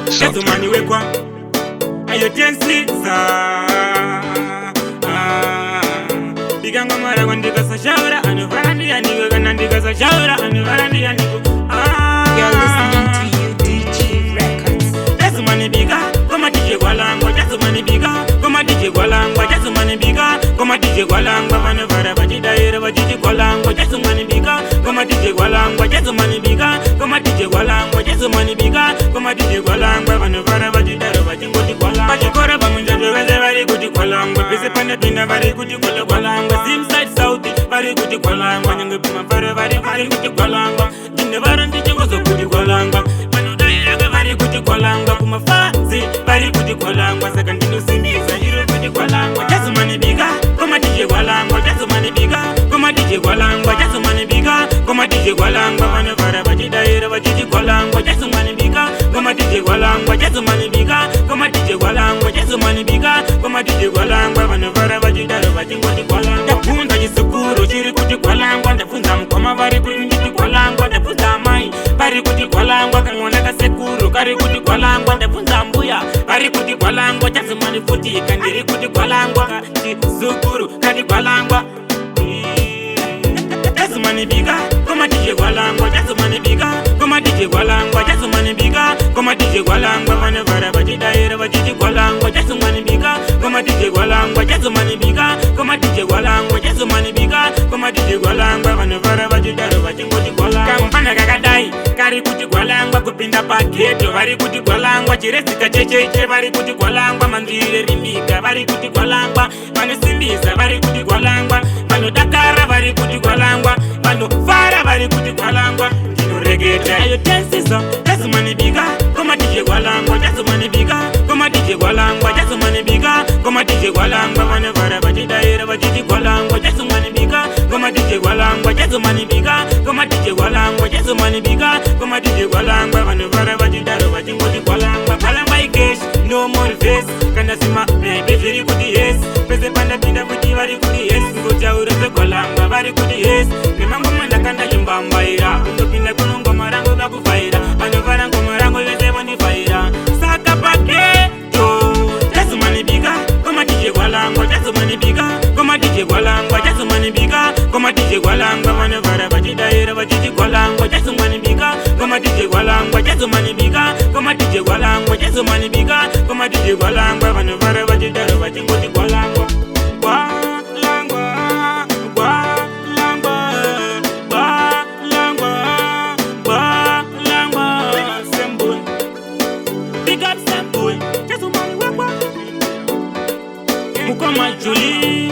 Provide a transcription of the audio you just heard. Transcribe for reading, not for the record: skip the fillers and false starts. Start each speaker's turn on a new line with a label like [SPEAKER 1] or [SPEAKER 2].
[SPEAKER 1] Jesu mani wekwa ayo tensiza Biganga mara gondika sa shaura anu varandi yaniko ganandika sa shaura anu varandi yaniko
[SPEAKER 2] You're listening to UDG Records.
[SPEAKER 1] Jesu mani biga koma DJ Gwalangwa Jesu mani biga koma DJ Gwalangwa Jesu mani biga koma DJ Gwalangwa Vanu vara vajidaira vajiji Gwalangwa Jesu mani biga koma DJ Gwalangwa Jesu mani biga koma DJ Gwalangwa Jesu mani biga koma DJ Gwalangwa Vanu vara vajidaira vajingoti Gwalangwa Vajikora vamunjajo veze vari kuti Gwalangwa Pese panda pinda vari kuti Gwalangwa Simside South vari kuti Gwalangwa Nyenge pima vare vari kuti Gwalangwa Jine varo ndichengozo kuti Gwalangwa Vanudairaga vari kuti Gwalangwa Kumafazi vari kuti Gwalangwa Saka ndinosimbiza iro kuti Gwalangwa Jesu mani biga koma DJ Gwalangwa Jesu mani biga koma DJ Gwalangwa Jesu mani biga koma DJ Gwalangwa Vanu vara vajidaira vajiji Gwalangwa Jesu mani biga koma DJ Gwalangwa Jesu mani biga koma DJ Gwalangwa Jesu mani biga koma DJ Gwalangwa Vanu vara vajidaira vajingoti Gwalangwa Ndafunza chisukuru chiri kuti Gwalangwa Ndafunza mkoma vari kuti nditi Gwalangwa Ndafunza mai vari kuti Gwalangwa Kang'ona kasekuru kari kuti Gwalangwa Ndafunza mbuya vari kuti Gwalangwa Jesu mani futi kandiri kuti Gwalangwa Chisukuru kati Gwalangwa Jesu mani biga koma DJ Gwalangwa Jesu mani biga koma DJ Gwalangwa Jesu mani biga koma DJ Gwalangwa Vanu vara vajidaira vajiji Gwalangwa Jesu mani biga koma DJ Gwalangwa Jesu mani biga koma DJ Gwalangwa Jesu mani biga koma DJ Gwalangwa Vanu vara vajidaira vajingoti Gwalangwa Kampanda kakadai kari kuti Gwalangwa kupinda pageto vari kuti Gwalangwa chiresika checheche vari kuti Gwalangwa mandire rimika vari kuti Gwalangwa vanosimbiza vari kuti Gwalangwa vanodakara vari kuti Gwalangwa vanofara vari kuti Gwalangwa ndinoreketa ayo tensizo Jesu mani biga koma DJ Gwalangwa Jesu mani biga koma DJ Gwalangwa Jesu mani biga koma DJ Gwalangwa Vanu vara vajidaira vajiji Gwalangwa Jesu mani biga koma DJ Gwalangwa Jesu mani biga koma DJ Gwalangwa Jesu mani biga koma DJ Gwalangwa Vanu vara vajidaira vajingoti Gwalangwa Gwalangwa ikesh no more face kana sima baby viri kuti yes pese panda pinda kuti vari kuti yes ngotaura ze Gwalangwa vari kuti yes nemango manda kanda chimbambaira undopinda kunongoma rangu vakufaira vanhu vara ngoma rangu vese vonifaira saka paketo Jesu mani biga koma DJ Gwalangwa Jesu mani biga koma DJ Gwalangwa Jesu mani biga koma DJ Gwalangwa Vanu vara vajidaira vajiji Gwalangwa Jesu mani biga koma DJ Gwalangwa Jesu mani biga koma DJ Gwalangwa Jesu mani biga koma DJ Gwalangwa Vanu vara vajidaira vajingoti Gwalangwa Gwalangwa Gwalangwa Gwalangwa Gwalangwa Semboy Big up Semboy Jesu mani wekwa Mukoma Julie